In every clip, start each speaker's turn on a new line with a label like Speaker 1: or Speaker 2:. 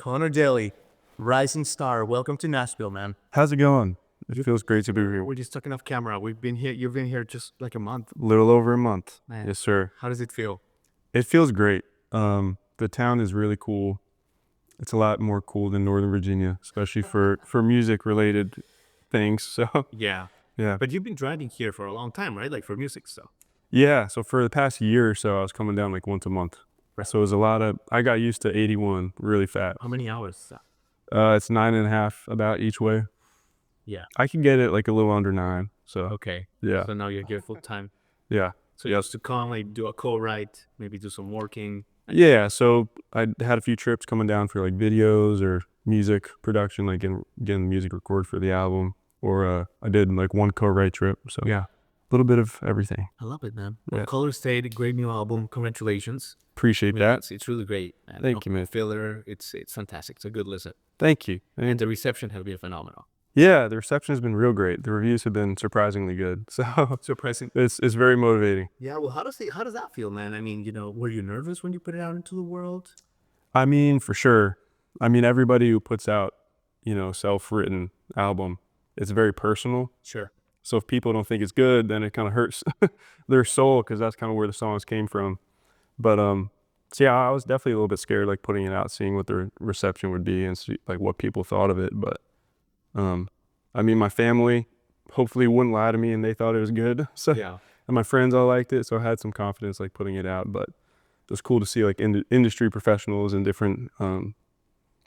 Speaker 1: Connor Daly, rising star. Welcome to Nashville, man.
Speaker 2: How's it going? It feels great to be here.
Speaker 1: We're just talking off camera. We've been here. You've been here just like a month.
Speaker 2: Little over a month.
Speaker 1: Man.
Speaker 2: Yes, sir.
Speaker 1: How does it feel?
Speaker 2: It feels great. The town is really cool. It's a lot more cool than Northern Virginia, especially for music related things. So
Speaker 1: Yeah.
Speaker 2: yeah.
Speaker 1: But you've been driving here for a long time, right? Like for music stuff.
Speaker 2: Yeah. So for the past year or so, I was coming down like once a month.
Speaker 1: Right.
Speaker 2: So it was a lot of, I got used to 81 really fast.
Speaker 1: How many hours?
Speaker 2: It's 9.5 about each way.
Speaker 1: Yeah.
Speaker 2: I can get it like a little under 9. So
Speaker 1: Okay.
Speaker 2: yeah.
Speaker 1: So now you're here full time.
Speaker 2: Yeah.
Speaker 1: So you used to come, like do a co-write, maybe do some working.
Speaker 2: Yeah, so I had a few trips coming down for like videos or music production, like getting the music recorded for the album, or I did like one co-write trip. So yeah, a little bit of everything.
Speaker 1: I love it, man.
Speaker 2: Yeah.
Speaker 1: Well, Color State, a great new album. Congratulations.
Speaker 2: Appreciate that.
Speaker 1: It's really great. And
Speaker 2: Thank you, man.
Speaker 1: Filler, it's fantastic. It's a good listen.
Speaker 2: Thank you.
Speaker 1: And the reception has been phenomenal.
Speaker 2: Yeah, the reception has been real great. The reviews have been surprisingly good. So
Speaker 1: Surprising.
Speaker 2: it's very motivating.
Speaker 1: Yeah, well, how does that feel, man? I mean, were you nervous when you put it out into the world?
Speaker 2: I mean, for sure. I mean, everybody who puts out, self-written album, it's very personal.
Speaker 1: Sure.
Speaker 2: So if people don't think it's good, then it kind of hurts their soul, because that's kind of where the songs came from. But so yeah, I was definitely a little bit scared, like putting it out, seeing what the reception would be and see, like what people thought of it. But I mean, my family hopefully wouldn't lie to me, and they thought it was good. So
Speaker 1: Yeah.
Speaker 2: and my friends all liked it, so I had some confidence like putting it out. But it was cool to see like industry professionals and different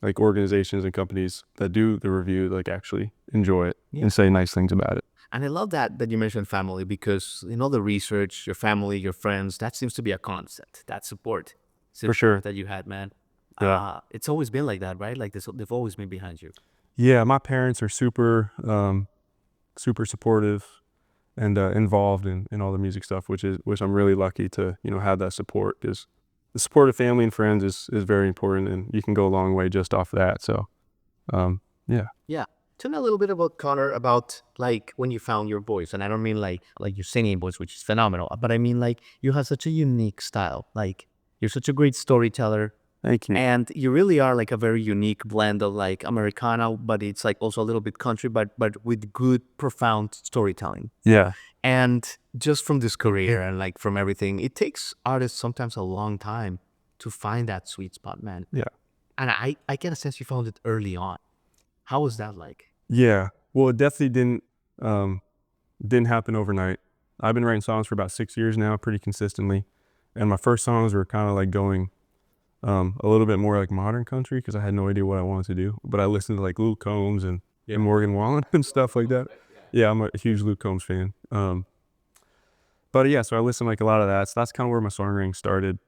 Speaker 2: like organizations and companies that do the review like actually enjoy it and say nice things about it.
Speaker 1: And I love that you mentioned family, because in all the research, your family, your friends, that seems to be a constant, that support.
Speaker 2: For sure.
Speaker 1: That you had, man.
Speaker 2: Yeah.
Speaker 1: It's always been like that, right? Like this, they've always been behind you.
Speaker 2: Yeah, my parents are super supportive and involved in all the music stuff, which I'm really lucky to have that support, because the support of family and friends is very important, and you can go a long way just off that. So yeah.
Speaker 1: Yeah. Tell me a little bit about Connor, about like when you found your voice. And I don't mean like your singing voice, which is phenomenal, but I mean like you have such a unique style. Like you're such a great storyteller.
Speaker 2: Thank you.
Speaker 1: And you really are like a very unique blend of like Americana, but it's like also a little bit country, but with good, profound storytelling.
Speaker 2: Yeah.
Speaker 1: And just from this career and like from everything, it takes artists sometimes a long time to find that sweet spot, man.
Speaker 2: Yeah.
Speaker 1: And I get a sense you found it early on. How was that like?
Speaker 2: Yeah. Well, it definitely didn't happen overnight. I've been writing songs for about 6 years now, pretty consistently. And my first songs were kind of like going a little bit more like modern country, because I had no idea what I wanted to do. But I listened to like Luke Combs and Morgan Wallen and stuff like that. Yeah, I'm a huge Luke Combs fan. But yeah, so I listened to like a lot of that. So that's kind of where my songwriting started.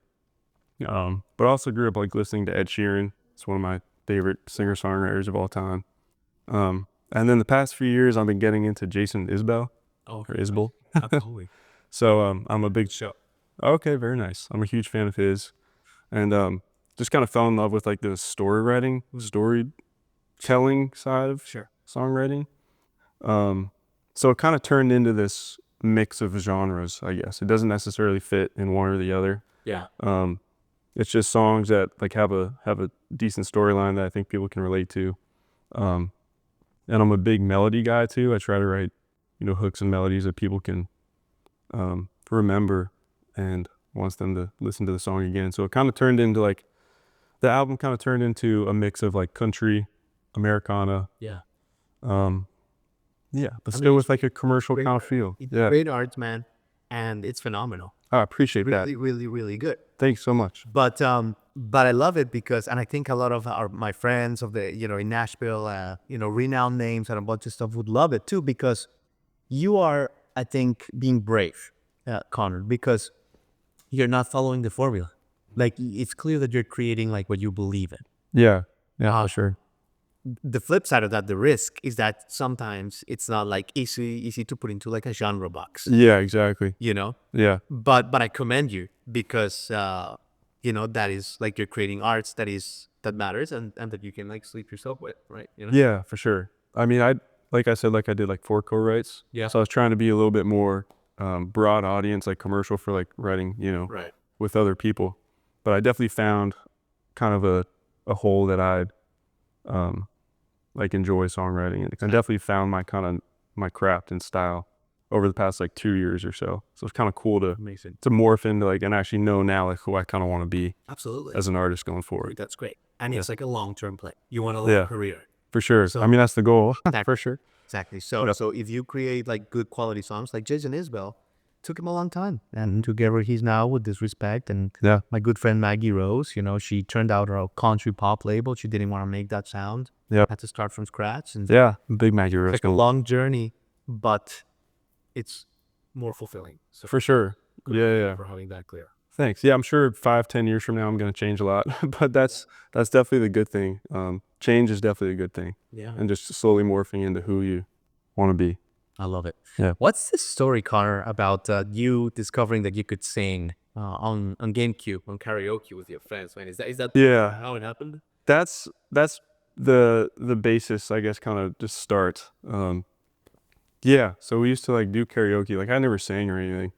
Speaker 2: But I also grew up like listening to Ed Sheeran. It's one of my favorite singer-songwriters of all time. And then the past few years, I've been getting into Jason Isbell.
Speaker 1: Oh,
Speaker 2: Or Isbell.
Speaker 1: absolutely.
Speaker 2: So I'm a big show. Okay, very nice. I'm a huge fan of his, and just kind of fell in love with like the storytelling side of songwriting. So it kind of turned into this mix of genres, I guess. It doesn't necessarily fit in one or the other.
Speaker 1: Yeah.
Speaker 2: It's just songs that like have a decent storyline that I think people can relate to. And I'm a big melody guy too. I try to write, hooks and melodies that people can remember and wants them to listen to the song again. So it kind of turned into like, the album kind of turned into a mix of like country, Americana.
Speaker 1: Yeah.
Speaker 2: Yeah, but still with like a commercial kind of feel.
Speaker 1: It's
Speaker 2: Yeah.
Speaker 1: great art, man. And it's phenomenal.
Speaker 2: I appreciate that.
Speaker 1: Really, really, really good.
Speaker 2: Thanks so much.
Speaker 1: But I love it because, and I think a lot of my friends of the, in Nashville, renowned names and a bunch of stuff would love it too, because you are, I think, being brave, Connor, because you're not following the formula. Like it's clear that you're creating like what you believe in.
Speaker 2: Yeah. Yeah, sure.
Speaker 1: The flip side of that, the risk, is that sometimes it's not like easy to put into like a genre box.
Speaker 2: Yeah, exactly.
Speaker 1: Yeah. But I commend you, because that is like you're creating arts that matters and that you can like sleep yourself with, right?
Speaker 2: Yeah, for sure. I mean, I did like 4 co-writes.
Speaker 1: Yeah.
Speaker 2: So I was trying to be a little bit more broad audience, like commercial for like writing,
Speaker 1: Right.
Speaker 2: with other people. But I definitely found kind of a hole that I'd like enjoy songwriting. And I definitely found my craft and style over the past like 2 years or so. So it's kind of cool to morph into like, and actually know now like who I kind of want to be as an artist going forward.
Speaker 1: That's great. And it's like a long-term play. You want a long career.
Speaker 2: For sure. I mean, that's the goal. For sure.
Speaker 1: Exactly. So if you create like good quality songs, like Jason Isbell, took him a long time, and together he's now with Disrespect. And my good friend Maggie Rose, she turned out her country pop label. She didn't want to make that sound. Had to start from scratch. And
Speaker 2: Big Maggie Rose.
Speaker 1: it's like a long journey, but it's more fulfilling. So
Speaker 2: For sure.
Speaker 1: for having that clear.
Speaker 2: Thanks. Yeah, I'm sure 5-10 years from now I'm going to change a lot, but that's definitely the good thing. Change is definitely a good thing.
Speaker 1: Yeah.
Speaker 2: And just slowly morphing into who you want to be.
Speaker 1: I love it.
Speaker 2: Yeah.
Speaker 1: What's the story, Connor, about you discovering that you could sing on GameCube, on karaoke with your friends? Man, is that how it happened?
Speaker 2: That's the basis, I guess, kind of just start. So we used to like do karaoke. Like I never sang or anything.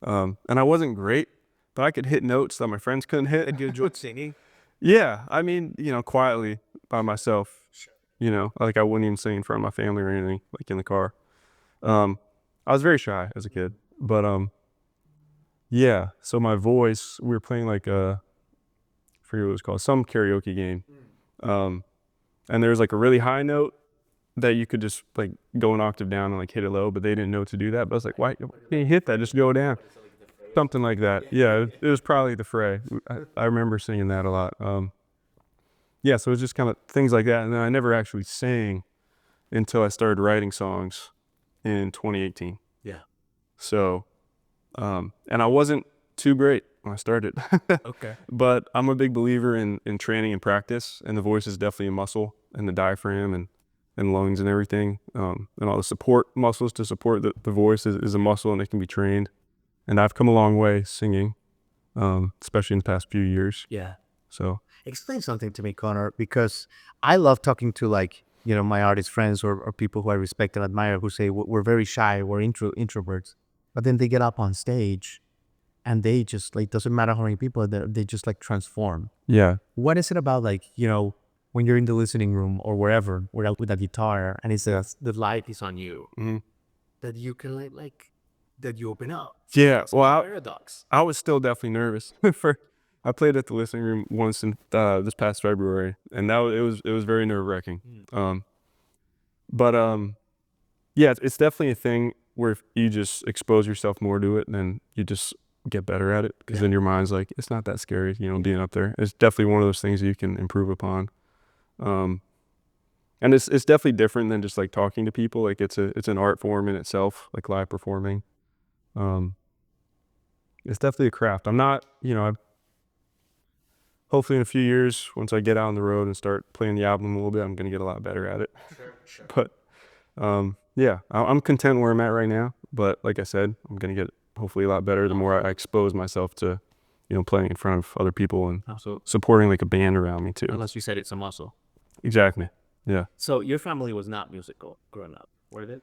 Speaker 2: And I wasn't great, but I could hit notes that my friends couldn't hit.
Speaker 1: And you enjoyed singing?
Speaker 2: Yeah, I mean, quietly by myself. Like I wouldn't even sing in front of my family or anything, like in the car. I was very shy as a kid, but so my voice, we were playing like I forget what it was called, some karaoke game. And there was like a really high note that you could just like go an octave down and like hit it low, but they didn't know to do that. But I was like, why can't you hit that? Just go down. Something like that. Yeah, it was probably The Fray. I remember singing that a lot. So it was just kind of things like that. And then I never actually sang until I started writing songs in 2018.
Speaker 1: Yeah.
Speaker 2: So, and I wasn't too great when I started.
Speaker 1: Okay.
Speaker 2: But I'm a big believer in training and practice, and the voice is definitely a muscle, and the diaphragm and lungs and everything, and all the support muscles to support the voice is a muscle, and it can be trained. And I've come a long way singing, especially in the past few years.
Speaker 1: Yeah.
Speaker 2: So
Speaker 1: explain something to me, Connor, because I love talking to like, my artist friends or people who I respect and admire who say we're very shy, we're introverts, but then they get up on stage and they just like, doesn't matter how many people are there, they just like transform.
Speaker 2: yeah.
Speaker 1: What is it about like, when you're in the listening room or wherever, with a guitar and it's the light is on you, that you can like that you open up.
Speaker 2: Yeah.
Speaker 1: It's
Speaker 2: Well,
Speaker 1: paradox.
Speaker 2: I was still definitely nervous. I played at the listening room once in this past February, and it was very nerve-wracking. It's definitely a thing where if you just expose yourself more to it, then you just get better at it, because then your mind's like, it's not that scary, being up there. It's definitely one of those things that you can improve upon. And it's definitely different than just like talking to people. Like it's an art form in itself, like live performing. It's definitely a craft. I'm not, hopefully in a few years, once I get out on the road and start playing the album a little bit, I'm going to get a lot better at it.
Speaker 1: Sure.
Speaker 2: But I'm content where I'm at right now. But like I said, I'm going to get hopefully a lot better the more I expose myself to, playing in front of other people and supporting like a band around me too.
Speaker 1: Unless you said it's a muscle.
Speaker 2: Exactly. Yeah.
Speaker 1: So your family was not musical growing up, were they?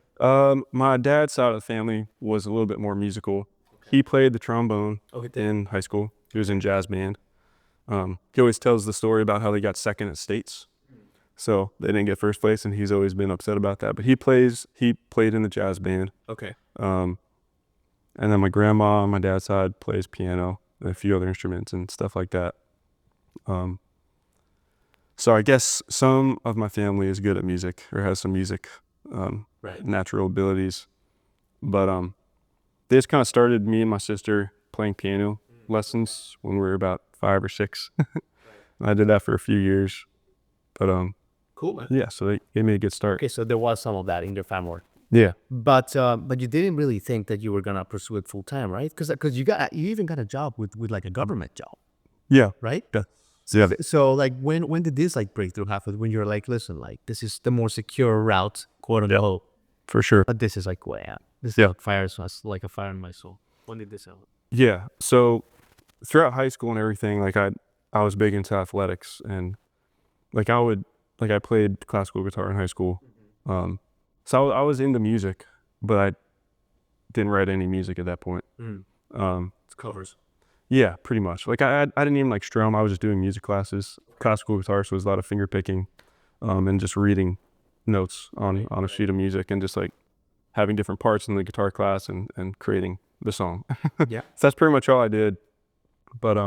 Speaker 2: My dad's side of the family was a little bit more musical. Okay. He played the trombone in high school. He was in jazz band. He always tells the story about how they got second at states. So they didn't get first place, and he's always been upset about that. But he played in the jazz band.
Speaker 1: Okay.
Speaker 2: And then my grandma on my dad's side plays piano and a few other instruments and stuff like that. So I guess some of my family is good at music or has some music natural abilities. But they just kind of started me and my sister playing piano lessons when we were about 5 or 6. I did that for a few years. But
Speaker 1: cool, man.
Speaker 2: Yeah, so they gave me a good start.
Speaker 1: Okay, so there was some of that in your family.
Speaker 2: Yeah.
Speaker 1: But you didn't really think that you were gonna pursue it full time, right? Because you even got a job with like a government job.
Speaker 2: Yeah.
Speaker 1: Right?
Speaker 2: Yeah.
Speaker 1: So like when did this like breakthrough happen? When you're like, listen, like this is the more secure route, quote unquote.
Speaker 2: For sure.
Speaker 1: But this is like way out. This is like a fire in my soul. When did this happen?
Speaker 2: Yeah. So throughout high school and everything, like I was big into athletics, and like I played classical guitar in high school. So I was into music, but I didn't write any music at that point.
Speaker 1: It's covers.
Speaker 2: Yeah, pretty much. Like I didn't even like strum. I was just doing music classes, classical guitar, so it was a lot of finger picking. and just reading notes on a sheet of music and just like having different parts in the guitar class and creating the song.
Speaker 1: Yeah.
Speaker 2: So that's pretty much all I did. But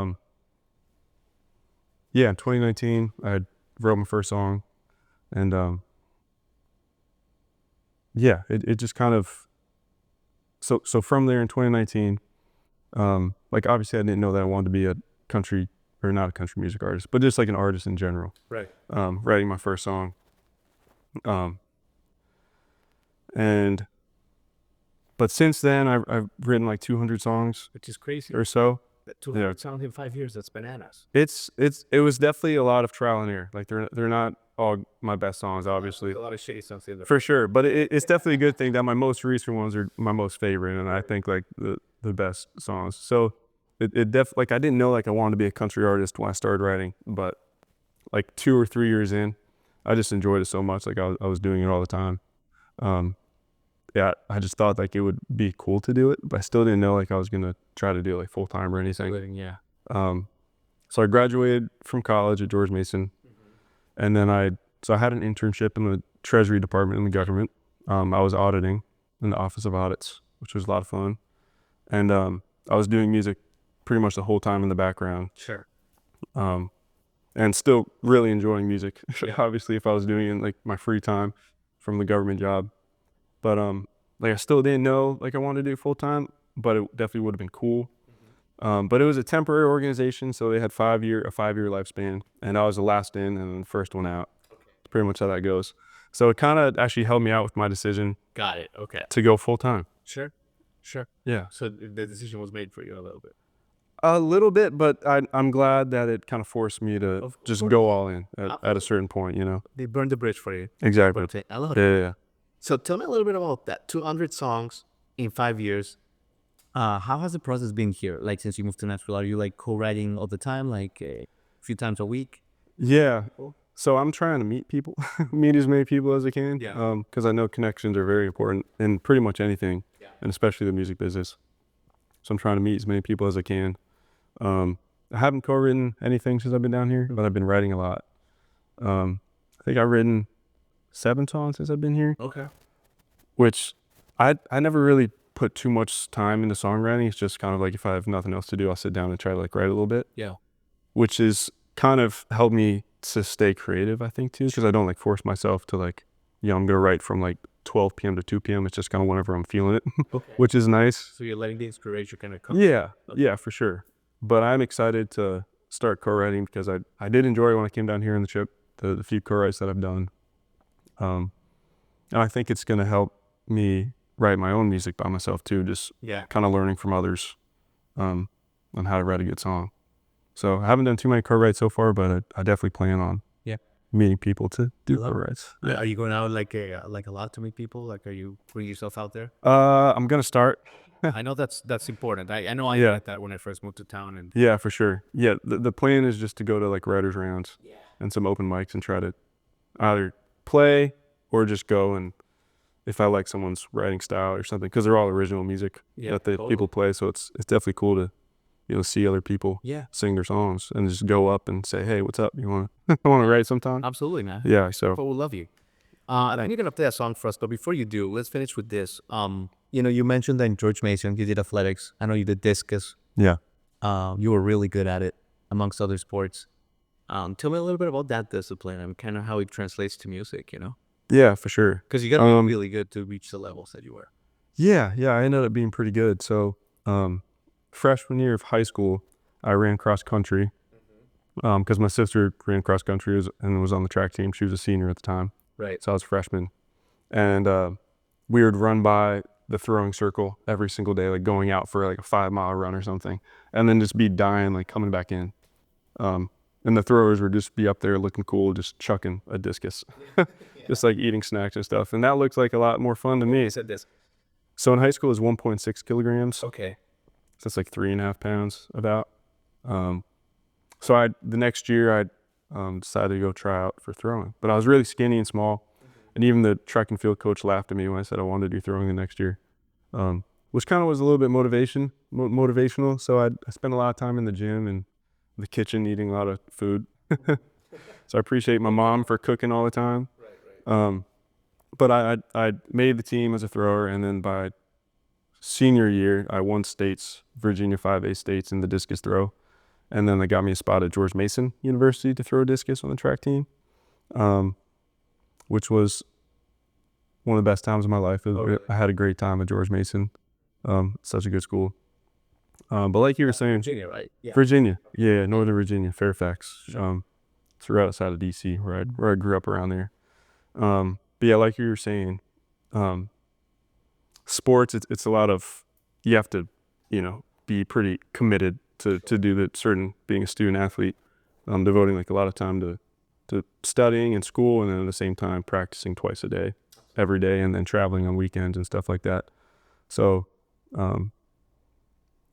Speaker 2: yeah, in 2019 I wrote my first song, and yeah, it just kind of, so from there in 2019, like obviously I didn't know that I wanted to be a country, or not a country music artist, but just like an artist in general.
Speaker 1: Right.
Speaker 2: Writing my first song. And but since then I've written like 200 songs
Speaker 1: Which is crazy.
Speaker 2: or so.
Speaker 1: That 200 songs in 5 years, that's bananas.
Speaker 2: It was definitely a lot of trial and error. Like they're not all my best songs, obviously,
Speaker 1: A lot of shitty songs in there.
Speaker 2: for sure. But it's definitely a good thing that my most recent ones are my most favorite, and I think like the best songs. So like I didn't know like I wanted to be a country artist when I started writing, but like 2 or 3 years in, I just enjoyed it so much. Like I was doing it all the time. Yeah, I just thought like it would be cool to do it, but I still didn't know like I was gonna try to do it like full time or anything.
Speaker 1: Yeah.
Speaker 2: So I graduated from college at George Mason, and then I had an internship in the Treasury Department in the government. I was auditing in the Office of Audits, which was a lot of fun, and I was doing music pretty much the whole time in the background,
Speaker 1: Sure.
Speaker 2: and still really enjoying music.
Speaker 1: Yeah.
Speaker 2: Obviously, if I was doing it in like my free time from the government job. But like I still didn't know like I wanted to do it full time, but it definitely would have been cool. But it was a temporary organization, so they had a 5-year lifespan, and I was the last in and the first one out. It's pretty much how that goes. So it kind of actually helped me out with my decision
Speaker 1: Got it. Okay.
Speaker 2: to go full time.
Speaker 1: Sure. Sure.
Speaker 2: Yeah,
Speaker 1: So the decision was made for you a little bit.
Speaker 2: a little bit, but I'm glad that it kind of forced me to
Speaker 1: Of
Speaker 2: just
Speaker 1: course.
Speaker 2: go all in at a certain point.
Speaker 1: They burned the bridge for you.
Speaker 2: Exactly.
Speaker 1: I love it.
Speaker 2: Yeah.
Speaker 1: So tell me a little bit about that. 200 songs in 5 years. How has the process been here? Like since you moved to Nashville, are you like co-writing all the time, like a few times a week?
Speaker 2: Yeah. So I'm trying to meet people, meet as many people as I can.
Speaker 1: Yeah.
Speaker 2: Because I know connections are very important in pretty much anything,
Speaker 1: Yeah.
Speaker 2: and especially the music business. So I'm trying to meet as many people as I can. I haven't co-written anything since I've been down here, but I've been writing a lot. I think I've written 7 songs since I've been here,
Speaker 1: Okay.
Speaker 2: which I never really put too much time into songwriting. It's just kind of like if I have nothing else to do, I'll sit down and try to like write a little bit.
Speaker 1: Yeah.
Speaker 2: Which is kind of helped me to stay creative, I think, too, because I don't like force myself to like, I'm gonna write from like 12 p.m. to 2 p.m. It's just kind of whenever I'm feeling it,
Speaker 1: Okay.
Speaker 2: which is nice.
Speaker 1: So you're letting the inspiration kind of come.
Speaker 2: Yeah, yeah, for sure. But I'm excited to start co-writing because I did enjoy it when I came down here in the trip, the few co-writes that I've done. And I think it's gonna help me write my own music by myself too, just
Speaker 1: Yeah.
Speaker 2: kind of learning from others on how to write a good song. So I haven't done too many co-writes so far, but I definitely plan on meeting people to do co-writes.
Speaker 1: Are you going out like a lot to meet people? Like, are you putting yourself out there?
Speaker 2: I'm gonna start.
Speaker 1: I know that's important. I know I
Speaker 2: Yeah.
Speaker 1: had that when I first moved to town, and
Speaker 2: Yeah, for sure. Yeah, the plan is just to go to like writers rounds and some open mics and try to either play or just go, and if I like someone's writing style or something, because they're all original music that people play, so it's definitely cool to see other people sing their songs and just go up and say, hey, what's up? You want to I want to write sometime?
Speaker 1: absolutely, man.
Speaker 2: Yeah, so
Speaker 1: People will love you. And you're gonna play a song for us, but before you do, let's finish with this. You mentioned that in George Mason you did athletics. I know you did discus.
Speaker 2: yeah.
Speaker 1: You were really good at it, amongst other sports. Tell me a little bit about that discipline and kind of how it translates to music.
Speaker 2: Yeah, for sure.
Speaker 1: Because you got to be really good to reach the levels that you were.
Speaker 2: Yeah, I ended up being pretty good. So freshman year of high school, I ran cross country because my sister ran cross country and was on the track team. She was a senior at the time.
Speaker 1: Right.
Speaker 2: So I was a freshman. And we would run by the throwing circle every single day, like going out for like a 5-mile run or something, and then just be dying, like coming back in. And the throwers would just be up there looking cool, just chucking a discus, just like eating snacks and stuff. And that looks like a lot more fun to me.
Speaker 1: You said this.
Speaker 2: So in high school, it was 1.6 kilograms.
Speaker 1: Okay.
Speaker 2: So that's like 3.5 pounds about. So the next year I decided to go try out for throwing, but I was really skinny and small. And even the track and field coach laughed at me when I said I wanted to do throwing the next year, which kind of was a little bit motivational. So I spent a lot of time in the gym and the kitchen eating a lot of food. So I appreciate my mom for cooking all the time. But I made the team as a thrower, and then by senior year, I won states, Virginia 5A states in the discus throw. And then they got me a spot at George Mason University to throw discus on the track team, which was one of the best times of my life. I had a great time at George Mason. Such a good school. But like you were saying,
Speaker 1: Virginia, right? Yeah.
Speaker 2: Virginia, yeah, Northern Virginia, Fairfax. It's right outside of DC, where I grew up around there. But yeah, like you were saying, sports, it's a lot of, you have to, be pretty committed to do the certain, being a student athlete, devoting like a lot of time to studying and school, and then at the same time practicing twice a day, every day, and then traveling on weekends and stuff like that. So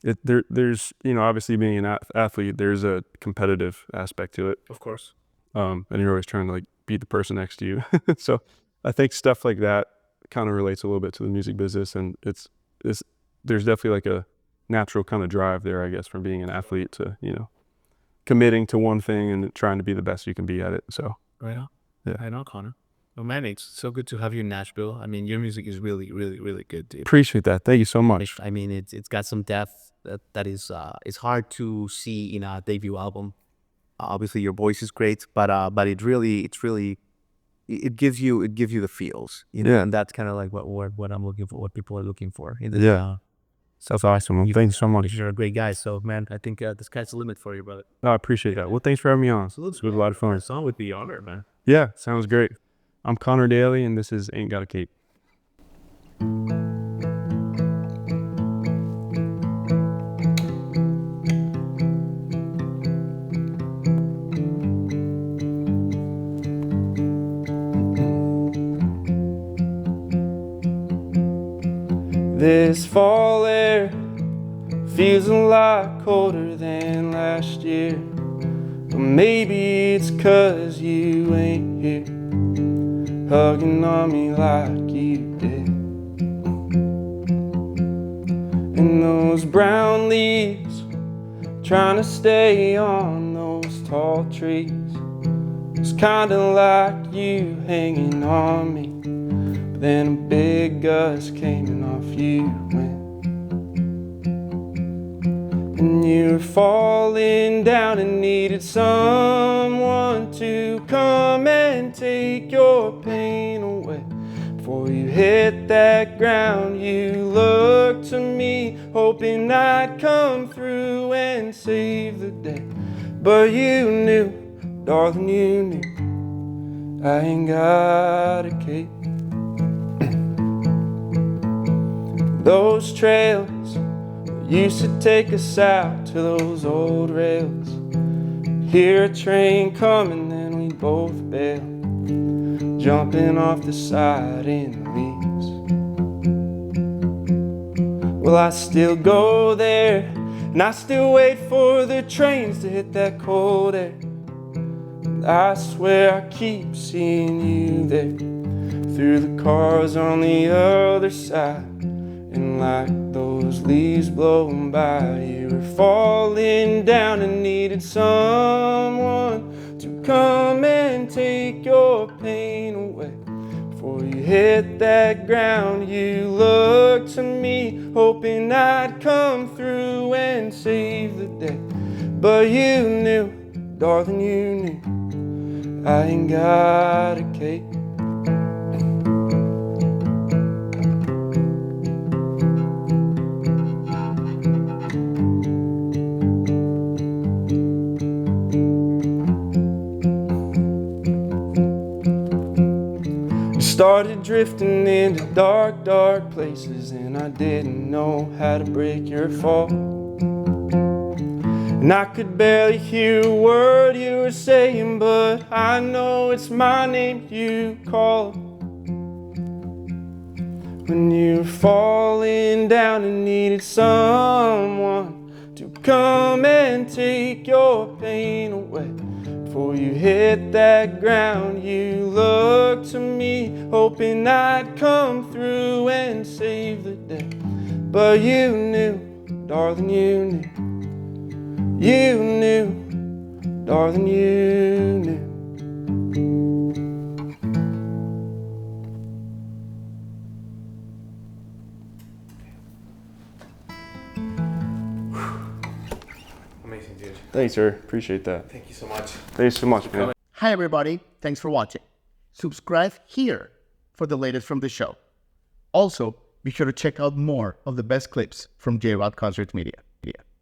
Speaker 2: there's, obviously being an athlete, there's a competitive aspect to it.
Speaker 1: Of course.
Speaker 2: And you're always trying to like beat the person next to you. So I think stuff like that kind of relates a little bit to the music business, and there's definitely like a natural kind of drive there, I guess, from being an athlete to, committing to one thing and trying to be the best you can be at it. So
Speaker 1: Right on.
Speaker 2: Yeah.
Speaker 1: Right on, Connor. Well, man, it's so good to have you in Nashville. I mean, your music is really, really, really good, dude.
Speaker 2: appreciate that. Thank you so much.
Speaker 1: I mean, it's got some depth that is it's hard to see in a debut album. Obviously, your voice is great, but it gives you the feels,
Speaker 2: Yeah.
Speaker 1: and that's kind of like what I'm looking for, what people are looking for.
Speaker 2: Yeah. That's awesome. Well, thanks so much.
Speaker 1: You're a great guy, so man, I think the sky's the limit for you, brother.
Speaker 2: No, I appreciate that. Well, thanks for having me on. It was a lot of fun.
Speaker 1: Song would be honored, man.
Speaker 2: Yeah, sounds great. I'm Connor Daly, and this is Ain't Got a Cape. This fall air feels a lot colder than last year. But maybe it's 'cause you ain't here, hugging on me like you did. And those brown leaves trying to stay on those tall trees, it's kinda like you hanging on me. But then a big gust came and off you went. And you were falling down and needed someone to come and take your pain away. Before you hit that ground, you looked to me, hoping I'd come through and save the day. But you knew, darling, you knew, I ain't got a cape. Those trails used to take us out to those old rails. Hear a train coming, then we both bail, jumping off the side in the leaves. Well, I still go there, and I still wait for the trains to hit that cold air. And I swear I keep seeing you there, through the cars on the other side. And like those leaves blowing by, you were falling down and needed someone to come and take your pain away. Before you hit that ground, you looked to me, hoping I'd come through and save the day. But you knew, darling, you knew, I ain't got a cape. Started drifting into dark, dark places, and I didn't know how to break your fall. And I could barely hear a word you were saying, but I know it's my name you call. When you were falling down and needed someone to come and take your pain away. Before you hit that ground, you looked to me, hoping I'd come through and save the day. But you knew, darling, you knew, darling, you knew.
Speaker 1: Amazing, dude.
Speaker 2: Thanks, sir. Appreciate that.
Speaker 1: Thank you so much.
Speaker 2: Thanks so much, man.
Speaker 3: Hi, everybody. Thanks for watching. Subscribe here for the latest from the show. Also, be sure to check out more of the best clips from J-Rod Concert Media.